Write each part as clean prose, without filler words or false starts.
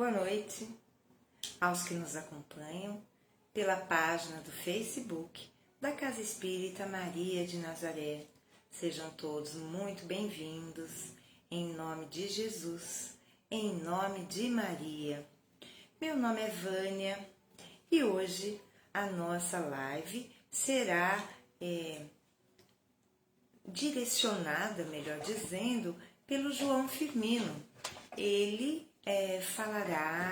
Boa noite aos que nos acompanham pela página do Facebook da Casa Espírita Maria de Nazaré. Sejam todos muito bem-vindos, em nome de Jesus, em nome de Maria. Meu nome é Vânia e hoje a nossa live será direcionada, melhor dizendo, pelo João Firmino. Ele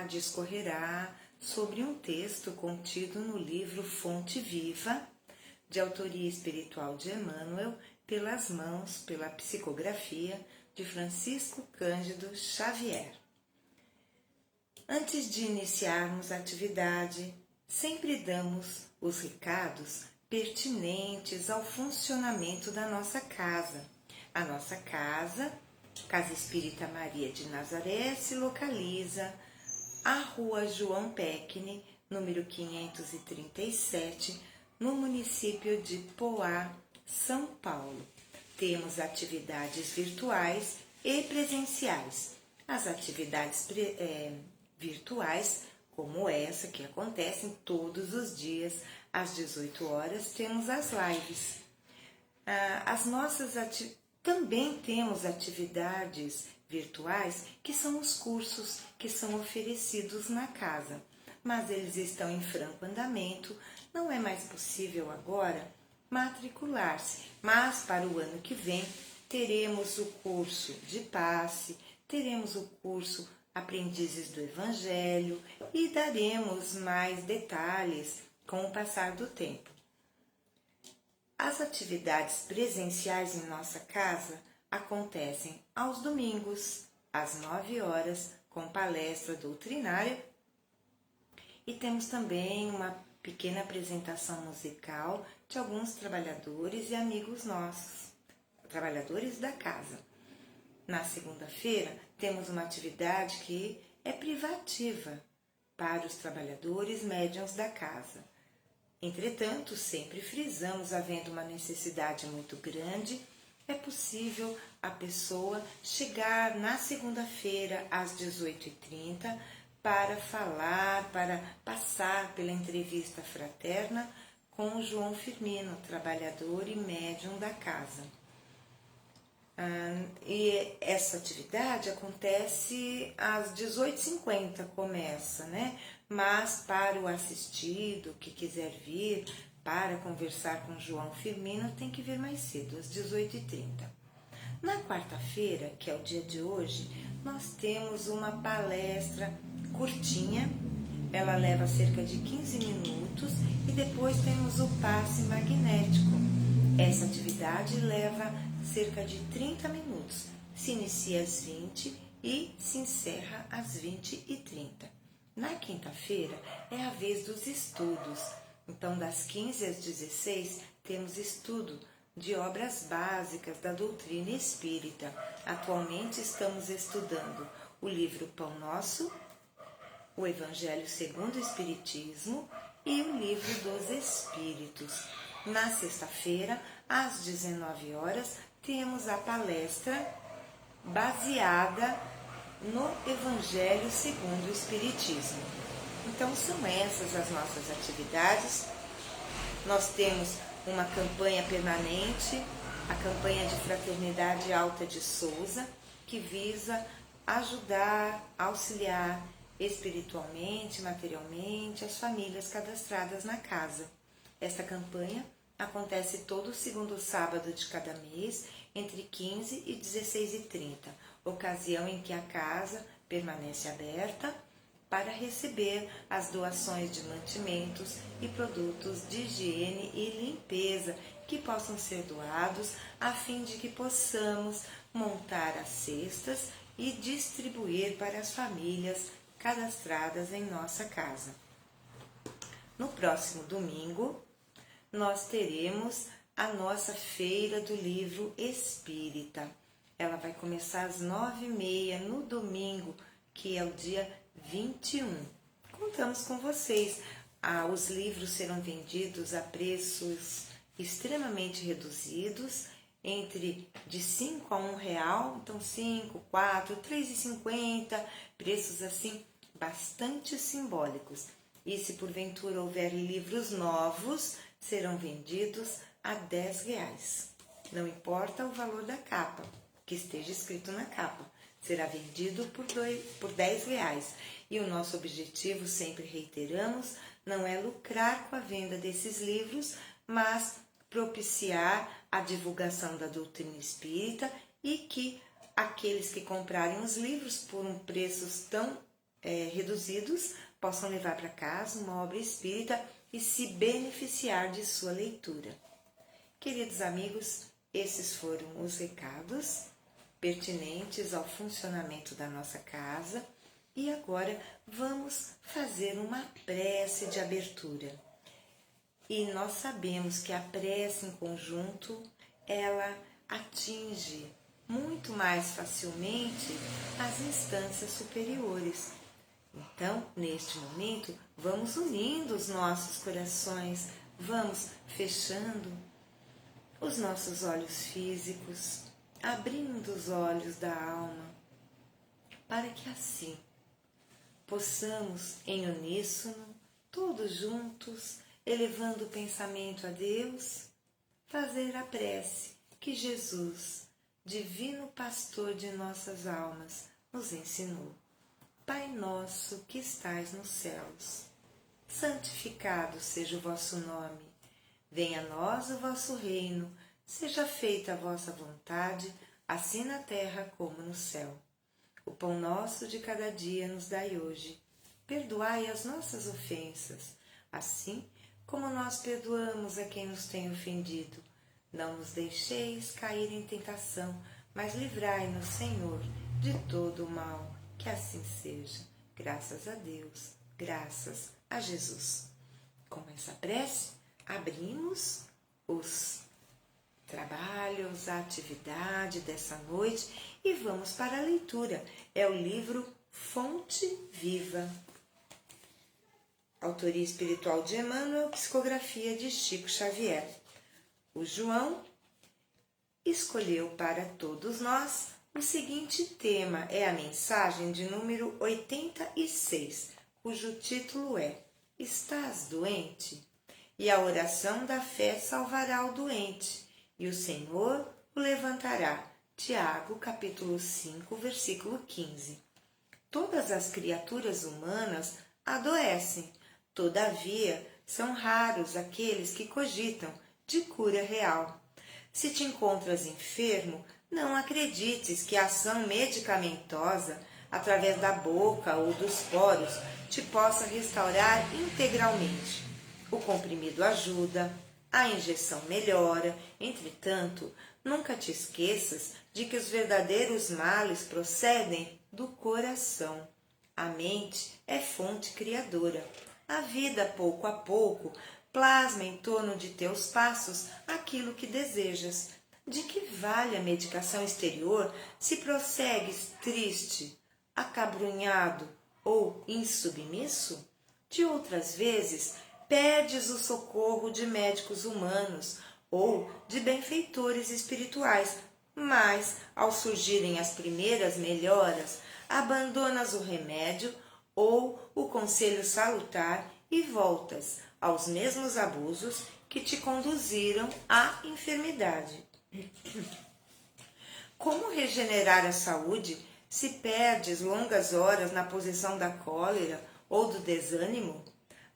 discorrerá sobre um texto contido no livro Fonte Viva, de autoria espiritual de Emmanuel, pela psicografia de Francisco Cândido Xavier. Antes de iniciarmos a atividade, sempre damos os recados pertinentes ao funcionamento da nossa casa. A nossa Casa Espírita Maria de Nazaré se localiza à Rua João Pecchini, número 537, no município de Poá, São Paulo. Temos atividades virtuais e presenciais. As atividades virtuais, como essa, que acontecem todos os dias às 18 horas, temos as lives. Também temos atividades virtuais, que são os cursos que são oferecidos na casa, mas eles estão em franco andamento, não é mais possível agora matricular-se, mas para o ano que vem teremos o curso de passe, teremos o curso Aprendizes do Evangelho e daremos mais detalhes com o passar do tempo. As atividades presenciais em nossa casa acontecem aos domingos, às 9 horas, com palestra doutrinária, e temos também uma pequena apresentação musical de alguns trabalhadores e amigos nossos, trabalhadores da casa. Na segunda-feira, temos uma atividade que é privativa para os trabalhadores médiuns da casa. Entretanto, sempre frisamos, havendo uma necessidade muito grande, é possível a pessoa chegar na segunda-feira às 18h30 para passar pela entrevista fraterna com o João Firmino, trabalhador e médium da casa. E essa atividade acontece às 18h50, começa, né? Mas para o assistido que quiser vir para conversar com João Firmino, tem que vir mais cedo, às 18h30. Na quarta-feira, que é o dia de hoje, nós temos uma palestra curtinha, ela leva cerca de 15 minutos e depois temos o passe magnético. Essa atividade leva cerca de 30 minutos, se inicia às 20 e se encerra às 20h30. Na quinta-feira é a vez dos estudos, então das 15 às 16 temos estudo de obras básicas da doutrina espírita. Atualmente estamos estudando o livro Pão Nosso, o Evangelho segundo o Espiritismo e o livro dos Espíritos. Na sexta-feira, às 19 horas, temos a palestra baseada no Evangelho segundo o Espiritismo. Então, são essas as nossas atividades. Nós temos uma campanha permanente, a campanha de Fraternidade Alta de Souza, que visa ajudar, auxiliar espiritualmente, materialmente, as famílias cadastradas na casa. Esta campanha acontece todo segundo sábado de cada mês, entre 15 e 16h30, ocasião em que a casa permanece aberta para receber as doações de mantimentos e produtos de higiene e limpeza que possam ser doados, a fim de que possamos montar as cestas e distribuir para as famílias cadastradas em nossa casa. No próximo domingo, nós teremos a nossa Feira do Livro Espírita. Ela vai começar às 9h30 no domingo, que é o dia 21. Contamos com vocês. Os livros serão vendidos a preços extremamente reduzidos, de 5 a R$1, então 5, 4, R$3,50, preços assim bastante simbólicos. E se porventura houver livros novos, serão vendidos a R$10. Não importa o valor da capa, que esteja escrito na capa, será vendido por R$10. E o nosso objetivo, sempre reiteramos, não é lucrar com a venda desses livros, mas propiciar a divulgação da doutrina espírita e que aqueles que comprarem os livros por preços tão reduzidos possam levar para casa uma obra espírita e se beneficiar de sua leitura. Queridos amigos, esses foram os recados pertinentes ao funcionamento da nossa casa e agora vamos fazer uma prece de abertura. E nós sabemos que a prece em conjunto, ela atinge muito mais facilmente as instâncias superiores. Então, neste momento, vamos unindo os nossos corações, vamos fechando os nossos olhos físicos, abrindo os olhos da alma, para que assim possamos, em uníssono, todos juntos, elevando o pensamento a Deus, fazer a prece que Jesus, divino pastor de nossas almas, nos ensinou. Pai nosso que estais nos céus, santificado seja o vosso nome. Venha a nós o vosso reino, seja feita a vossa vontade, assim na terra como no céu. O pão nosso de cada dia nos dai hoje. Perdoai as nossas ofensas, assim como nós perdoamos a quem nos tem ofendido. Não nos deixeis cair em tentação, mas livrai-nos, Senhor, de todo o mal. Que assim seja. Graças a Deus, graças a Jesus. Com essa prece, abrimos os trabalhos, a atividade dessa noite e vamos para a leitura. É o livro Fonte Viva. Autoria espiritual de Emmanuel, psicografia de Chico Xavier. O João escolheu para todos nós o seguinte tema, é a mensagem de número 86, cujo título é Estás doente? E a oração da fé salvará o doente, e o Senhor o levantará. Tiago, capítulo 5, versículo 15. Todas as criaturas humanas adoecem, todavia são raros aqueles que cogitam de cura real. Se te encontras enfermo, não acredites que a ação medicamentosa, através da boca ou dos poros, te possa restaurar integralmente. O comprimido ajuda, a injeção melhora, entretanto, nunca te esqueças de que os verdadeiros males procedem do coração. A mente é fonte criadora. A vida, pouco a pouco, plasma em torno de teus passos aquilo que desejas. De que vale a medicação exterior se prossegues triste, acabrunhado ou insubmisso? De outras vezes, perdes o socorro de médicos humanos ou de benfeitores espirituais, mas, ao surgirem as primeiras melhoras, abandonas o remédio ou o conselho salutar e voltas aos mesmos abusos que te conduziram à enfermidade. Como regenerar a saúde se perdes longas horas na posição da cólera ou do desânimo?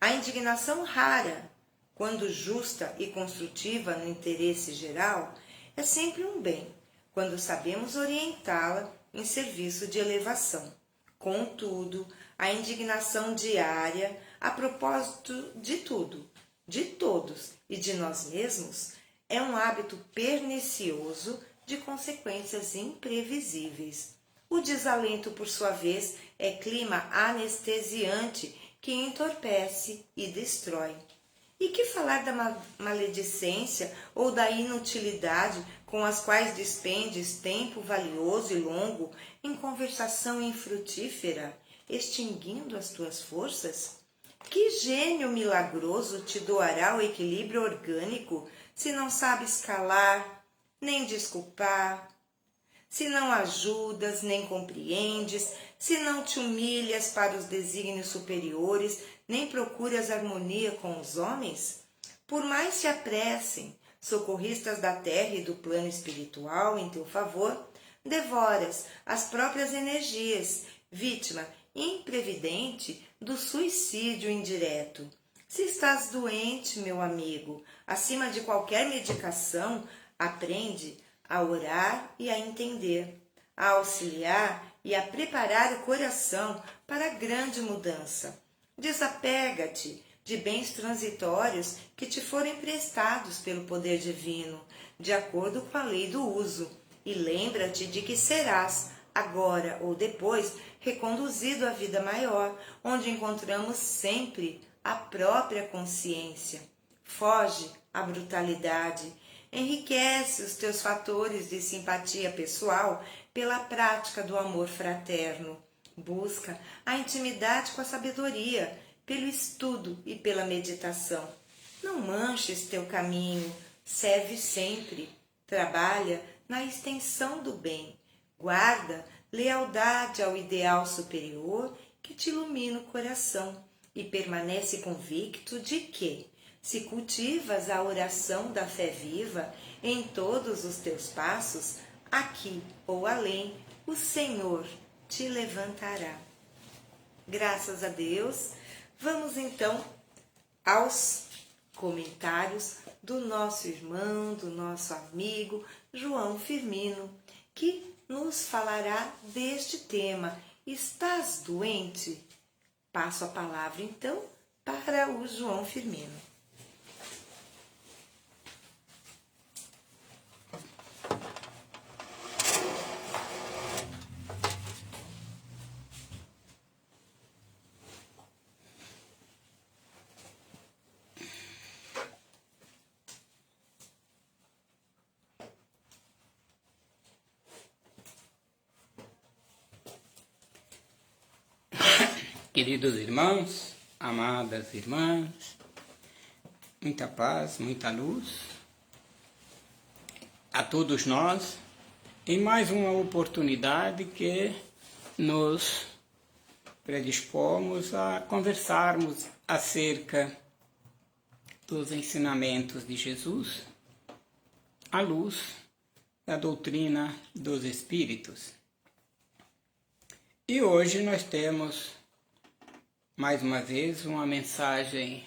A indignação rara, quando justa e construtiva no interesse geral, é sempre um bem, quando sabemos orientá-la em serviço de elevação. Contudo, a indignação diária, a propósito de tudo, de todos e de nós mesmos, é um hábito pernicioso de consequências imprevisíveis. O desalento, por sua vez, é clima anestesiante que entorpece e destrói. E que falar da maledicência ou da inutilidade com as quais despendes tempo valioso e longo em conversação infrutífera, extinguindo as tuas forças? Que gênio milagroso te doará o equilíbrio orgânico se não sabes calar, nem desculpar? se não ajudas nem compreendes, se não te humilhas para os desígnios superiores, nem procuras harmonia com os homens? Por mais se apressem, socorristas da terra e do plano espiritual em teu favor, devoras as próprias energias, vítima imprevidente do suicídio indireto. Se estás doente, meu amigo, acima de qualquer medicação, aprende a orar e a entender, a auxiliar e a preparar o coração para a grande mudança. Desapega-te de bens transitórios que te forem emprestados pelo poder divino, de acordo com a lei do uso, e lembra-te de que serás, agora ou depois, reconduzido à vida maior, onde encontramos sempre a própria consciência. Foge à brutalidade, enriquece os teus fatores de simpatia pessoal pela prática do amor fraterno. Busca a intimidade com a sabedoria, pelo estudo e pela meditação. Não manches teu caminho, serve sempre, trabalha na extensão do bem, guarda lealdade ao ideal superior que te ilumina o coração e permanece convicto de que, se cultivas a oração da fé viva em todos os teus passos, aqui ou além, o Senhor te levantará. Graças a Deus, vamos então aos comentários do nosso irmão, do nosso amigo João Firmino, que nos falará deste tema. Estás doente? Passo a palavra então para o João Firmino. Queridos irmãos, amadas irmãs, muita paz, muita luz a todos nós em mais uma oportunidade que nos predispomos a conversarmos acerca dos ensinamentos de Jesus à luz da doutrina dos Espíritos. E hoje nós temos mais uma vez uma mensagem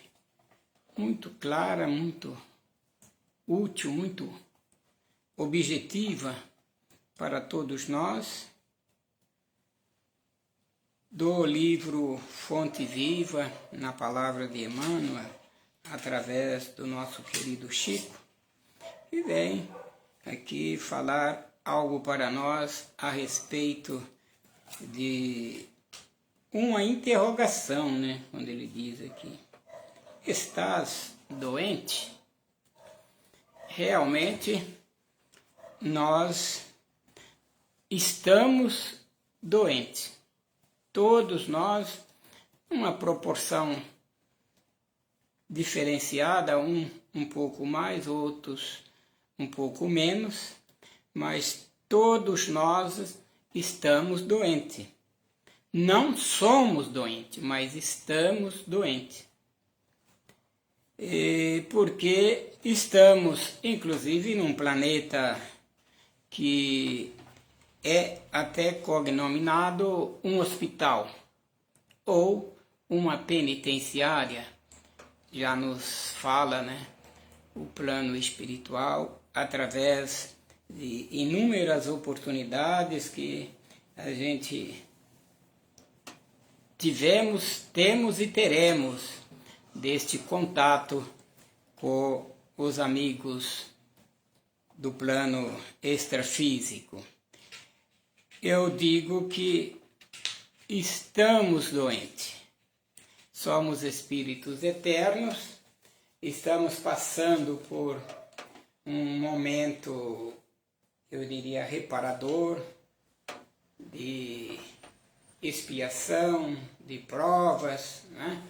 muito clara, muito útil, muito objetiva para todos nós, do livro Fonte Viva, na palavra de Emmanuel, através do nosso querido Chico, que vem aqui falar algo para nós a respeito de uma interrogação, né? Quando ele diz aqui, estás doente? Realmente, nós estamos doentes. Todos nós, uma proporção diferenciada, um pouco mais, outros um pouco menos, mas todos nós estamos doentes. Não somos doentes, mas estamos doentes. Porque estamos, inclusive, num planeta que é até cognominado um hospital ou uma penitenciária. Já nos fala, né, o plano espiritual através de inúmeras oportunidades que a gente temos e teremos deste contato com os amigos do plano extrafísico. Eu digo que estamos doentes, somos espíritos eternos, estamos passando por um momento, eu diria, reparador, de expiação, de provas, né?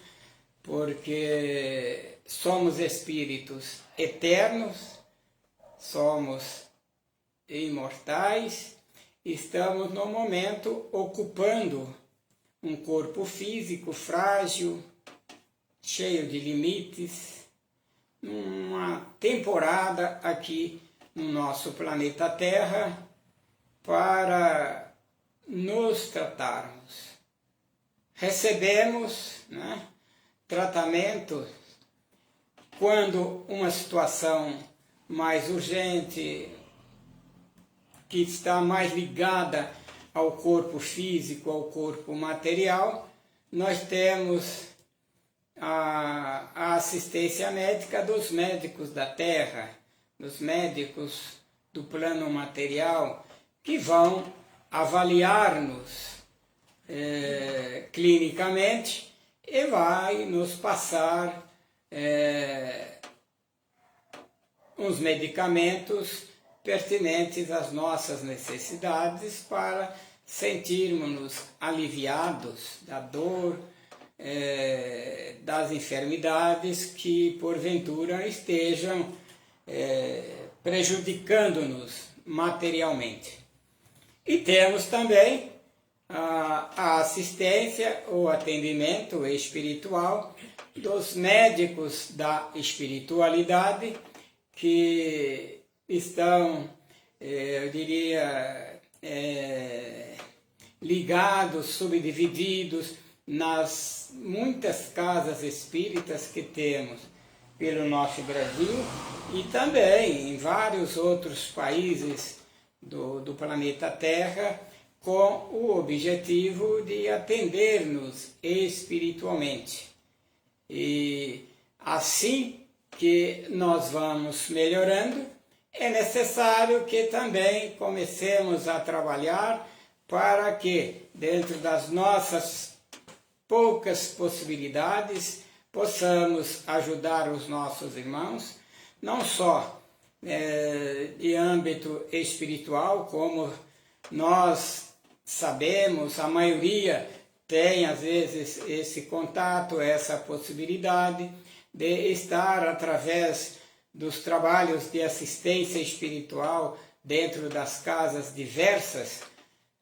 Porque somos espíritos eternos, somos imortais estamos no momento ocupando um corpo físico frágil, cheio de limites, numa temporada aqui no nosso planeta Terra para nos tratarmos. Recebemos, né, tratamento quando uma situação mais urgente, que está mais ligada ao corpo físico, ao corpo material, nós temos a assistência médica dos médicos da Terra, dos médicos do plano material, que vão avaliar-nos clinicamente e vai nos passar uns medicamentos pertinentes às nossas necessidades para sentirmos-nos aliviados da dor, das enfermidades que porventura estejam prejudicando-nos materialmente. E temos também a assistência ou atendimento espiritual dos médicos da espiritualidade que estão, eu diria, ligados, subdivididos nas muitas casas espíritas que temos pelo nosso Brasil e também em vários outros países do planeta Terra, com o objetivo de atender-nos espiritualmente. E assim que nós vamos melhorando, é necessário que também comecemos a trabalhar para que, dentro das nossas poucas possibilidades, possamos ajudar os nossos irmãos, não só de âmbito espiritual, como nós sabemos, a maioria tem às vezes esse contato, essa possibilidade de estar através dos trabalhos de assistência espiritual dentro das casas diversas,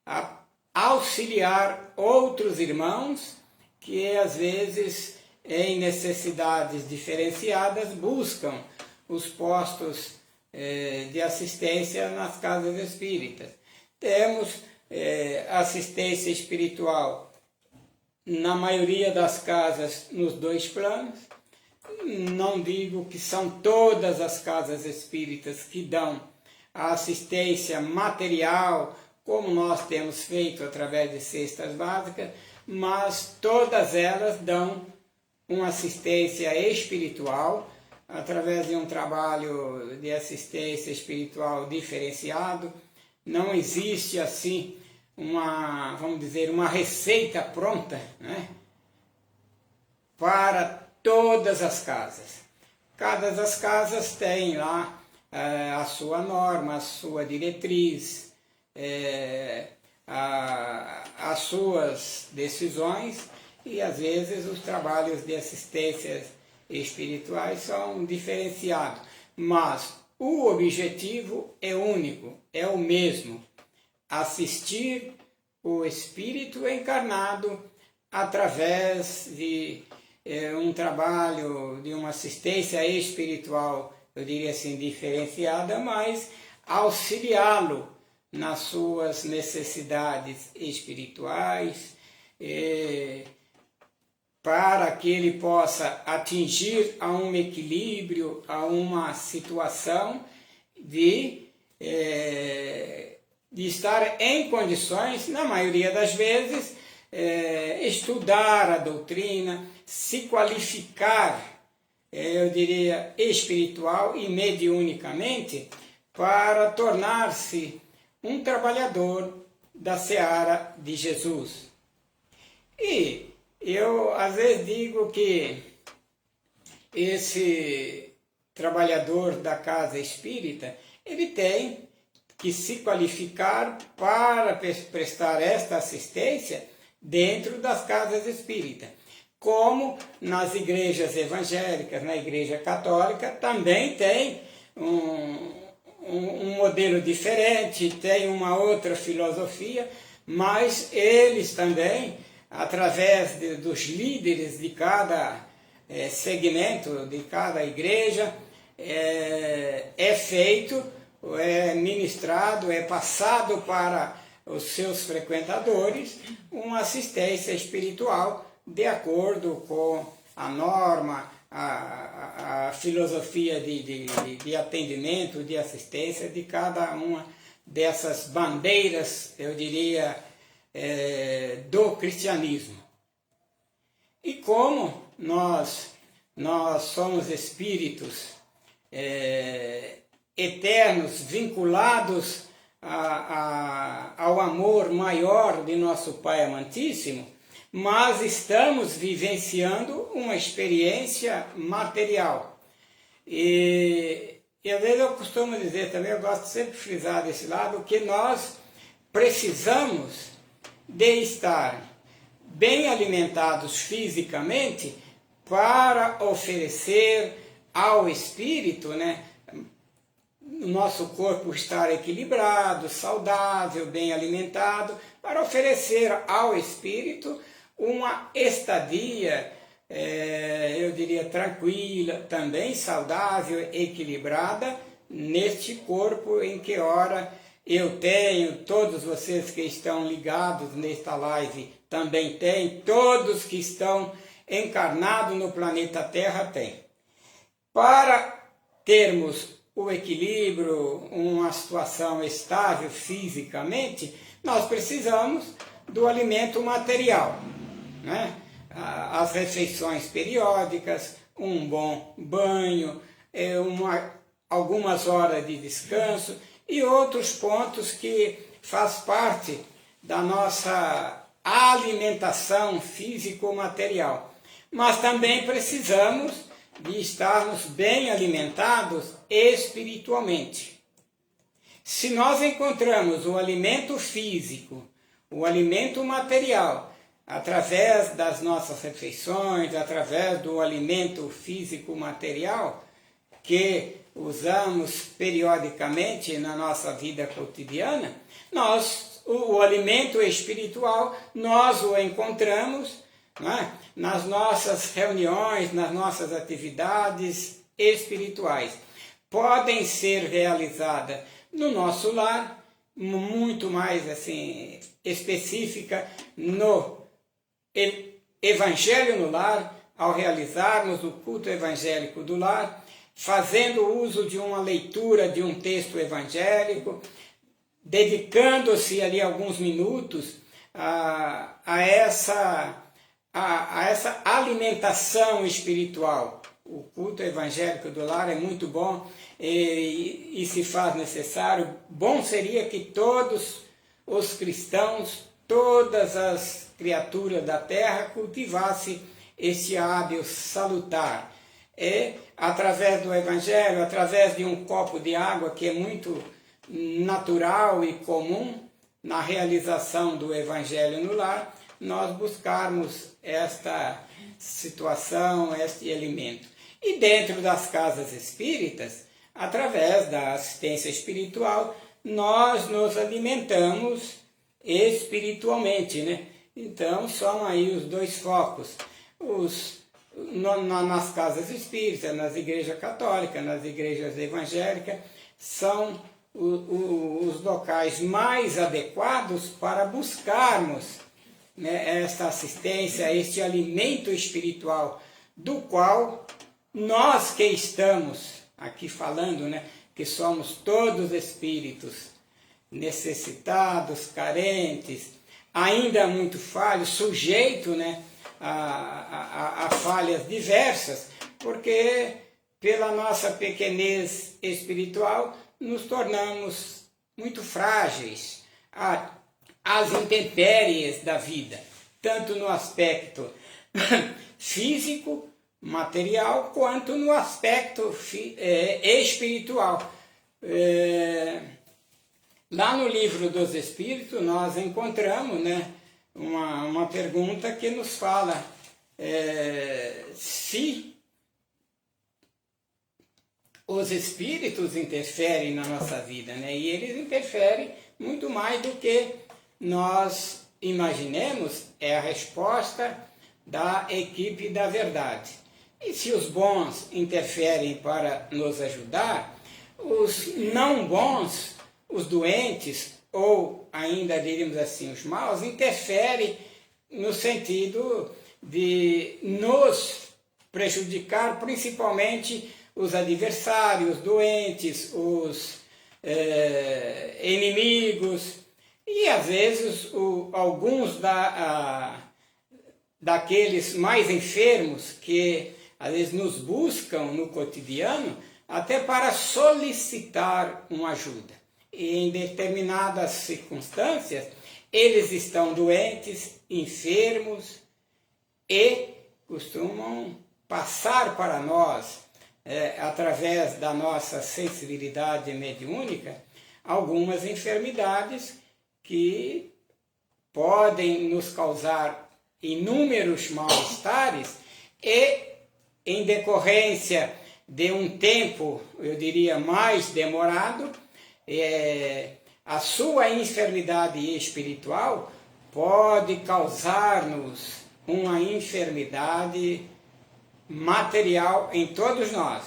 a auxiliar outros irmãos que às vezes em necessidades diferenciadas buscam os postos de assistência nas casas espíritas. Temos assistência espiritual na maioria das casas nos dois planos. Não digo que são todas as casas espíritas que dão a assistência material, como nós temos feito através de cestas básicas, mas todas elas dão uma assistência espiritual através de um trabalho de assistência espiritual diferenciado. Não existe assim uma, vamos dizer, uma receita pronta, né, para todas as casas. Cada das casas tem lá a sua norma, a sua diretriz, as suas decisões, e às vezes os trabalhos de assistência espirituais são diferenciados, mas o objetivo é único, é o mesmo: assistir o espírito encarnado através de um trabalho de uma assistência espiritual, eu diria assim, diferenciada, mas auxiliá-lo nas suas necessidades espirituais, para que ele possa atingir a um equilíbrio, a uma situação de estar em condições, na maioria das vezes, estudar a doutrina, se qualificar, eu diria, espiritual e mediunicamente, para tornar-se um trabalhador da seara de Jesus. E eu às vezes digo que esse trabalhador da casa espírita, ele tem que se qualificar para prestar esta assistência dentro das casas espíritas. Como nas igrejas evangélicas, na igreja católica, também tem um modelo diferente, têm uma outra filosofia, mas eles também, através dos líderes de cada segmento, de cada igreja, é feito, é ministrado, é passado para os seus frequentadores uma assistência espiritual de acordo com a norma, a filosofia de atendimento, de assistência de cada uma dessas bandeiras, eu diria, do cristianismo. E como nós somos espíritos eternos, vinculados ao amor maior de nosso Pai amantíssimo, mas estamos vivenciando uma experiência material. E às vezes eu costumo dizer também, eu gosto sempre de frisar desse lado, que nós precisamos de estar bem alimentados fisicamente para oferecer ao espírito, né, o nosso corpo estar equilibrado, saudável, bem alimentado, para oferecer ao espírito uma estadia, eu diria, tranquila, também saudável, equilibrada, neste corpo em que ora eu tenho, todos vocês que estão ligados nesta live também têm, todos que estão encarnados no planeta Terra têm. Para termos o equilíbrio, uma situação estável fisicamente, nós precisamos do alimento material, né? As refeições periódicas, um bom banho, algumas horas de descanso e outros pontos que faz parte da nossa alimentação físico-material. Mas também precisamos de estarmos bem alimentados espiritualmente. Se nós encontramos o alimento físico, o alimento material, através das nossas refeições, através do alimento físico-material que usamos periodicamente na nossa vida cotidiana, o alimento espiritual, nós o encontramos, né, nas nossas reuniões, nas nossas atividades espirituais. Podem ser realizadas no nosso lar, muito mais assim específica no Evangelho no lar, ao realizarmos o culto evangélico do lar, fazendo uso de uma leitura de um texto evangélico, dedicando-se ali alguns minutos a essa alimentação espiritual. O culto evangélico do lar é muito bom e se faz necessário. Bom seria que todos os cristãos, todas as criaturas da terra cultivassem este hábito salutar. Através do evangelho, através de um copo de água, que é muito natural e comum na realização do evangelho no lar, nós buscarmos esta situação, este alimento. E dentro das casas espíritas, através da assistência espiritual, nós nos alimentamos espiritualmente, né? Então, são aí os dois focos. Nas casas espíritas, nas igrejas católicas, nas igrejas evangélicas, são os locais mais adequados para buscarmos, né, esta assistência, este alimento espiritual, do qual nós que estamos aqui falando, né, que somos todos espíritos necessitados, carentes, ainda muito falhos, sujeitos, né, a falhas diversas, porque pela nossa pequenez espiritual nos tornamos muito frágeis às intempéries da vida, tanto no aspecto físico, material, quanto no aspecto espiritual. Lá no Livro dos Espíritos nós encontramos, né, uma pergunta que nos fala se os espíritos interferem na nossa vida, né? E eles interferem muito mais do que nós imaginemos, é a resposta da equipe da verdade. E se os bons interferem para nos ajudar, os não bons, os doentes, ou ainda diríamos assim, os maus, interferem no sentido de nos prejudicar, principalmente os adversários, doentes, os inimigos, e às vezes alguns daqueles mais enfermos que às vezes nos buscam no cotidiano até para solicitar uma ajuda. E em determinadas circunstâncias eles estão doentes, enfermos e costumam passar para nós, através da nossa sensibilidade mediúnica, algumas enfermidades que podem nos causar inúmeros mal-estares e, em decorrência de um tempo, eu diria, mais demorado, a sua enfermidade espiritual pode causar-nos uma enfermidade material em todos nós,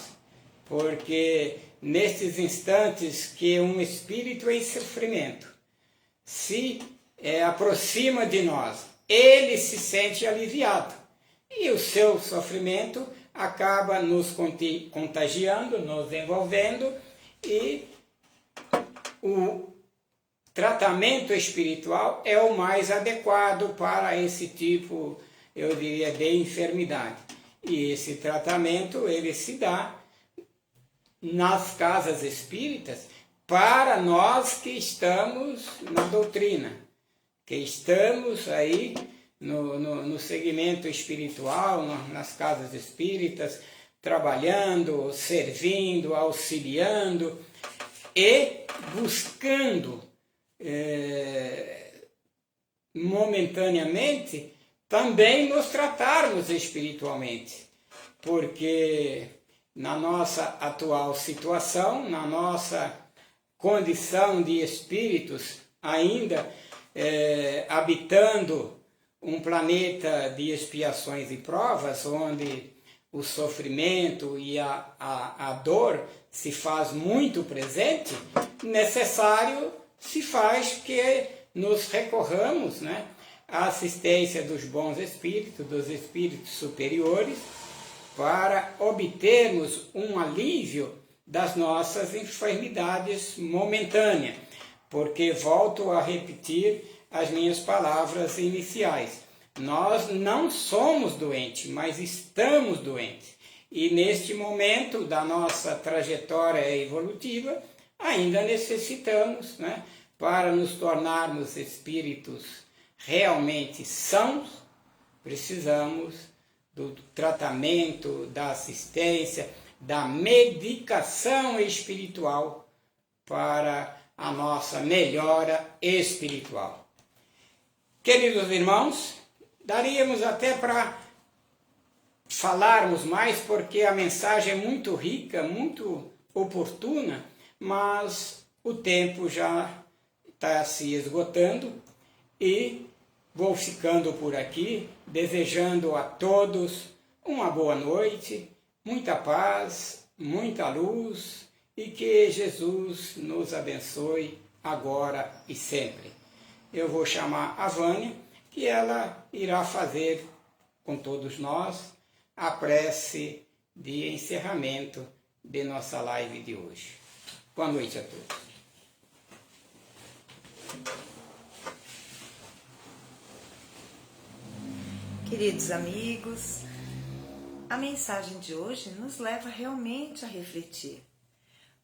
porque nesses instantes que um espírito em sofrimento se aproxima de nós, ele se sente aliviado e o seu sofrimento acaba nos contagiando, nos envolvendo, e o tratamento espiritual é o mais adequado para esse tipo, eu diria, de enfermidade. E esse tratamento ele se dá nas casas espíritas para nós que estamos na doutrina, que estamos aí no segmento espiritual, nas casas espíritas, trabalhando, servindo, auxiliando e buscando momentaneamente também nos tratarmos espiritualmente, porque na nossa atual situação, na nossa condição de espíritos ainda habitando um planeta de expiações e provas, onde o sofrimento e a dor se faz muito presente, necessário se faz que nos recorramos, né, à assistência dos bons espíritos, dos espíritos superiores, para obtermos um alívio das nossas enfermidades momentâneas. Porque, volto a repetir as minhas palavras iniciais, nós não somos doentes, mas estamos doentes. E neste momento da nossa trajetória evolutiva, ainda necessitamos, né, para nos tornarmos espíritos realmente sãos, precisamos do tratamento, da assistência, da medicação espiritual para a nossa melhora espiritual. Queridos irmãos, daríamos até para falarmos mais, porque a mensagem é muito rica, muito oportuna, mas o tempo já está se esgotando e vou ficando por aqui, desejando a todos uma boa noite, muita paz, muita luz, e que Jesus nos abençoe agora e sempre. Eu vou chamar a Vânia, que ela irá fazer com todos nós a prece de encerramento de nossa live de hoje. Boa noite a todos. Queridos amigos, a mensagem de hoje nos leva realmente a refletir.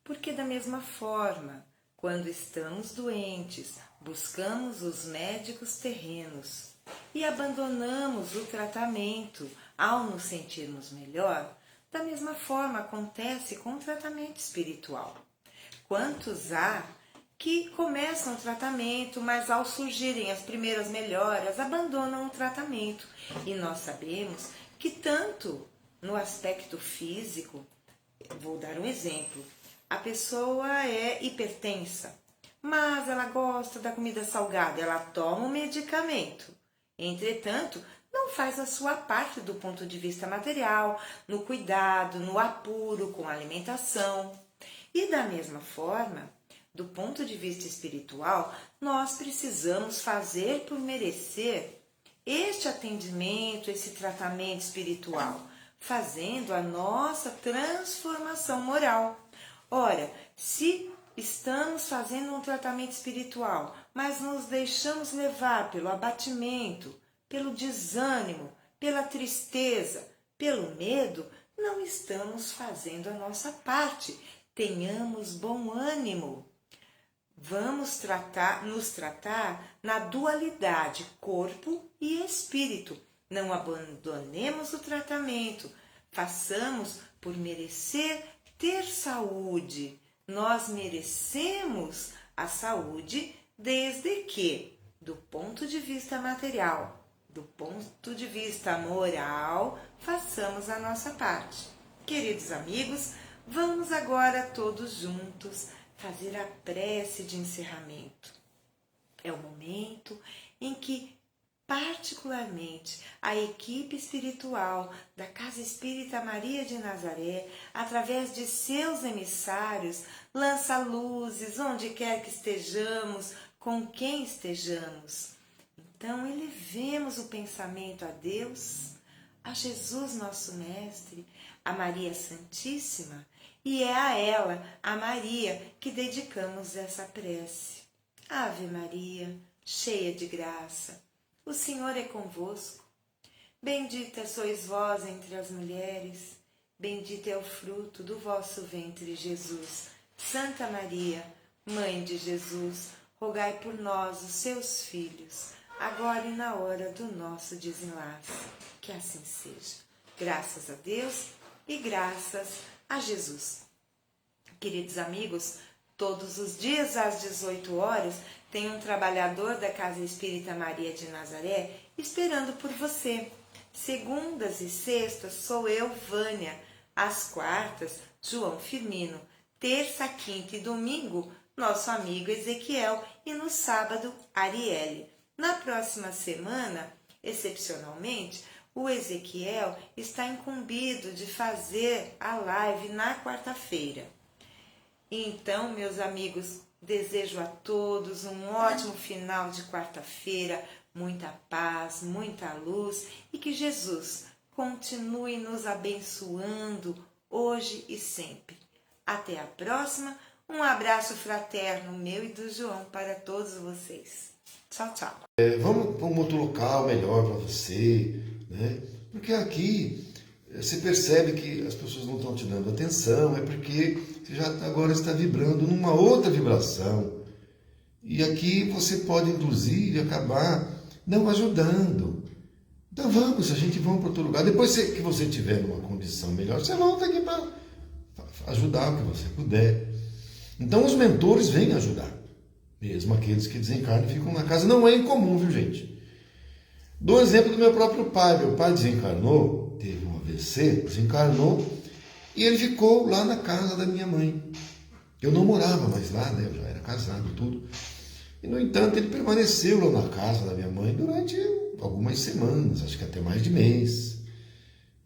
Porque da mesma forma, quando estamos doentes, buscamos os médicos terrenos e abandonamos o tratamento ao nos sentirmos melhor, da mesma forma acontece com o tratamento espiritual. Quantos há que começam o tratamento, mas ao surgirem as primeiras melhoras, abandonam o tratamento. E nós sabemos que tanto no aspecto físico, Vou dar um exemplo. A pessoa é hipertensa, mas ela gosta da comida salgada, ela toma um medicamento. Entretanto, não faz a sua parte do ponto de vista material, no cuidado, no apuro com a alimentação. E da mesma forma, do ponto de vista espiritual, nós precisamos fazer por merecer este atendimento, esse tratamento espiritual, fazendo a nossa transformação moral. Ora, se estamos fazendo um tratamento espiritual, mas nos deixamos levar pelo abatimento, pelo desânimo, pela tristeza, pelo medo, não estamos fazendo a nossa parte. Tenhamos bom ânimo. Vamos nos tratar na dualidade corpo e espírito. Não abandonemos o tratamento. Façamos por merecer ter saúde. Nós merecemos a saúde desde que, do ponto de vista material, do ponto de vista moral, façamos a nossa parte. Queridos amigos, vamos agora todos juntos fazer a prece de encerramento. É o momento em que, particularmente, a equipe espiritual da Casa Espírita Maria de Nazaré, através de seus emissários, lança luzes onde quer que estejamos, com quem estejamos. Então, elevemos o pensamento a Deus, a Jesus nosso Mestre, a Maria Santíssima, e é a ela, a Maria, que dedicamos essa prece. Ave Maria, cheia de graça, o Senhor é convosco. Bendita sois vós entre as mulheres, bendito é o fruto do vosso ventre, Jesus. Santa Maria, Mãe de Jesus, rogai por nós, os seus filhos, agora e na hora do nosso desenlace. Que assim seja. Graças a Deus e graças a Jesus. Queridos amigos, todos os dias às 18 horas tem um trabalhador da Casa Espírita Maria de Nazaré esperando por você. Segundas e sextas sou eu, Vânia. Às quartas, João Firmino. Terça, quinta e domingo, nosso amigo Ezequiel. E no sábado, Arielle. Na próxima semana, excepcionalmente, o Ezequiel está incumbido de fazer a live na quarta-feira. Então, meus amigos, desejo a todos um ótimo final de quarta-feira, muita paz, muita luz e que Jesus continue nos abençoando hoje e sempre. Até a próxima, um abraço fraterno meu e do João para todos vocês. Tchau, tchau. Vamos para um outro local melhor para você, né? Porque aqui você percebe que as pessoas não estão te dando atenção, é porque você já agora está vibrando numa outra vibração. E aqui você pode, inclusive, acabar não ajudando. Então vamos, a gente vai para outro lugar. Depois que você tiver numa condição melhor, você volta aqui para ajudar o que você puder. Então os mentores vêm ajudar. Mesmo aqueles que desencarnam e ficam na casa. Não é incomum, viu, gente? Dou um exemplo do meu próprio pai. Meu pai desencarnou, teve um AVC, desencarnou, e ele ficou lá na casa da minha mãe. Eu não morava mais lá, né? Eu já era casado e tudo. E, no entanto, ele permaneceu lá na casa da minha mãe durante algumas semanas, acho que até mais de mês.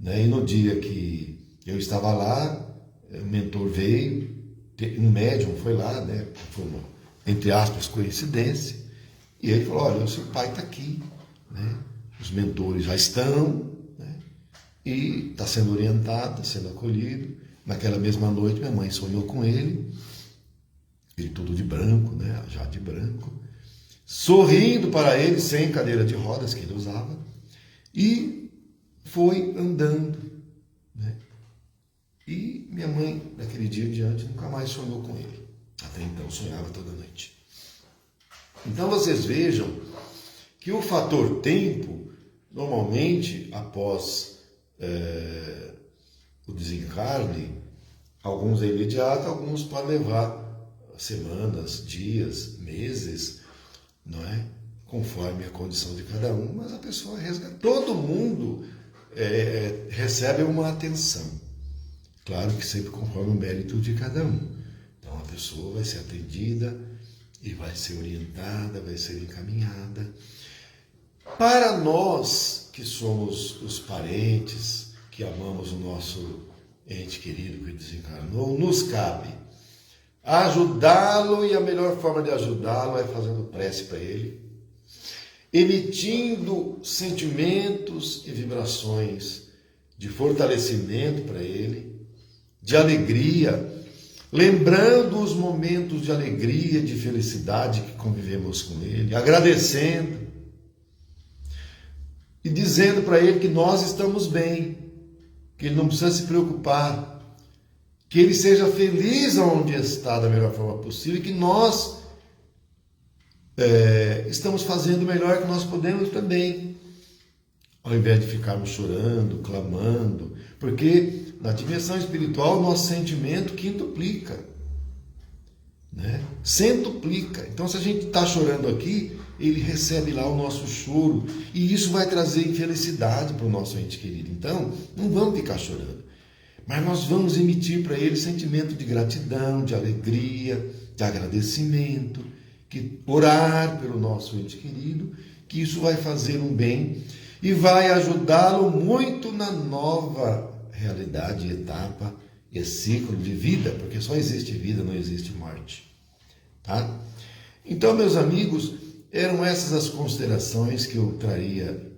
Né? E no dia que eu estava lá, o mentor veio, um médium foi lá, né? Foi uma, entre aspas, coincidência, e ele falou, olha, o seu pai está aqui, né? Os mentores já estão, né? E está sendo orientado, está sendo acolhido. Naquela mesma noite, minha mãe sonhou com ele todo de branco, né? Já de branco, sorrindo para ele, sem cadeira de rodas que ele usava, e foi andando, né? E minha mãe, daquele dia em diante, nunca mais sonhou com ele. Até então, sonhava toda noite. Então, vocês vejam que o fator tempo, normalmente, após o desencarne, alguns é imediato, alguns podem levar semanas, dias, meses, não é? Conforme a condição de cada um, mas a pessoa resgata. Todo mundo recebe uma atenção. Claro que sempre conforme o mérito de cada um. Então a pessoa vai ser atendida e vai ser orientada, vai ser encaminhada. Para nós que somos os parentes, que amamos o nosso ente querido que desencarnou, nos cabe ajudá-lo, e a melhor forma de ajudá-lo é fazendo prece para ele, emitindo sentimentos e vibrações de fortalecimento para ele, de alegria, lembrando os momentos de alegria, de felicidade que convivemos com ele, agradecendo e dizendo para ele que nós estamos bem, que ele não precisa se preocupar, que ele seja feliz onde está da melhor forma possível, e que nós estamos fazendo o melhor que nós podemos também, ao invés de ficarmos chorando, clamando, porque na dimensão espiritual o nosso sentimento quintuplica, né? Centuplica. Então, se a gente está chorando aqui, ele recebe lá o nosso choro, e isso vai trazer infelicidade para o nosso ente querido. Então, não vamos ficar chorando, mas nós vamos emitir para ele sentimento de gratidão, de alegria, de agradecimento, que orar pelo nosso ente querido, que isso vai fazer um bem e vai ajudá-lo muito na nova realidade, etapa e ciclo de vida, porque só existe vida, não existe morte. Tá? Então, meus amigos, eram essas as considerações que eu traria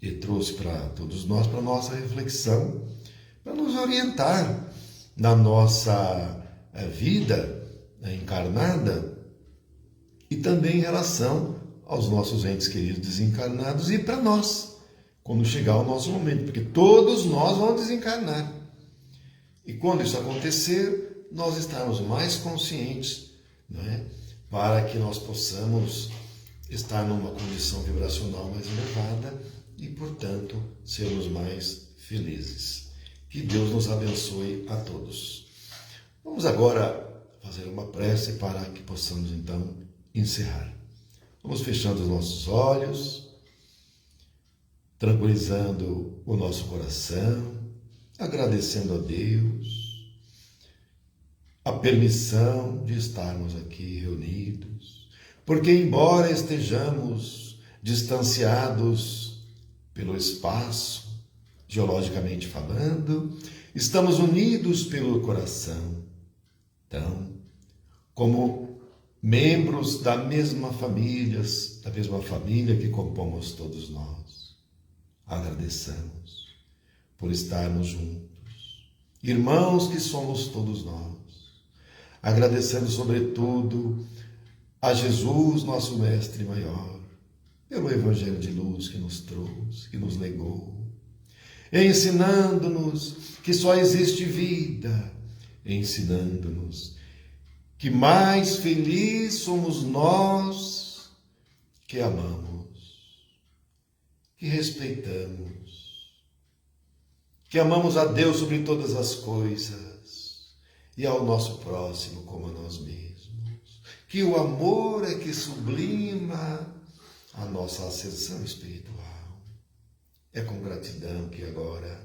e trouxe para todos nós, para a nossa reflexão, para nos orientar na nossa vida encarnada e também em relação aos nossos entes queridos desencarnados e para nós, quando chegar o nosso momento, porque todos nós vamos desencarnar. E quando isso acontecer, nós estarmos mais conscientes, não é? Para que nós possamos estar numa condição vibracional mais elevada e, portanto, sermos mais felizes. Que Deus nos abençoe a todos. Vamos agora fazer uma prece para que possamos, então, encerrar. Vamos fechando os nossos olhos, tranquilizando o nosso coração, agradecendo a Deus a permissão de estarmos aqui reunidos, porque embora estejamos distanciados pelo espaço, geologicamente falando, estamos unidos pelo coração. Então, como membros da mesma família que compomos todos nós, agradeçamos por estarmos juntos, irmãos que somos todos nós, agradecendo sobretudo a Jesus, nosso Mestre Maior, pelo Evangelho de luz que nos trouxe, que nos legou, ensinando-nos que só existe vida, ensinando-nos que mais felizes somos nós que amamos, que respeitamos, que amamos a Deus sobre todas as coisas e ao nosso próximo como a nós mesmos, que o amor é que sublima a nossa ascensão espiritual. É com gratidão que agora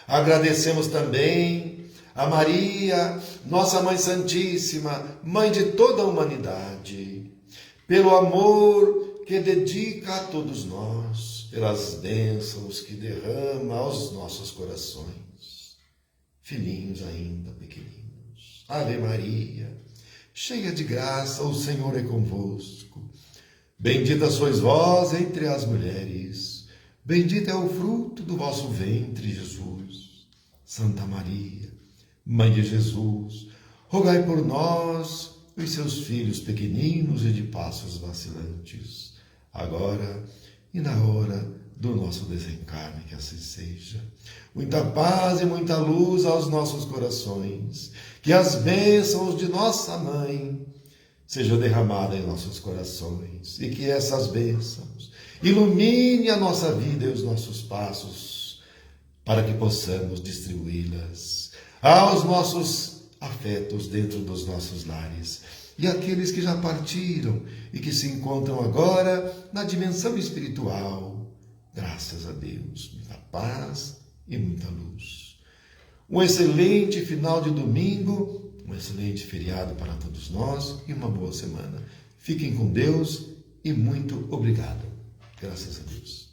agradecemos também a Maria, nossa Mãe Santíssima, Mãe de toda a humanidade, pelo amor que dedica a todos nós, pelas bênçãos que derrama aos nossos corações, filhinhos ainda pequeninos. Ave Maria, cheia de graça, o Senhor é convosco. Bendita sois vós entre as mulheres, bendito é o fruto do vosso ventre, Jesus. Santa Maria, Mãe de Jesus, rogai por nós, os seus filhos pequeninos e de passos vacilantes, agora e na hora do nosso desencarne, que assim seja. Muita paz e muita luz aos nossos corações, que as bênçãos de nossa Mãe sejam derramadas em nossos corações e que essas bênçãos ilumine a nossa vida e os nossos passos, para que possamos distribuí-las aos nossos afetos dentro dos nossos lares e aqueles que já partiram e que se encontram agora na dimensão espiritual. Graças a Deus, muita paz e muita luz. um excelente final de domingo, um excelente feriado para todos nós e uma boa semana. Fiquem com Deus e muito obrigado. Graças a Deus.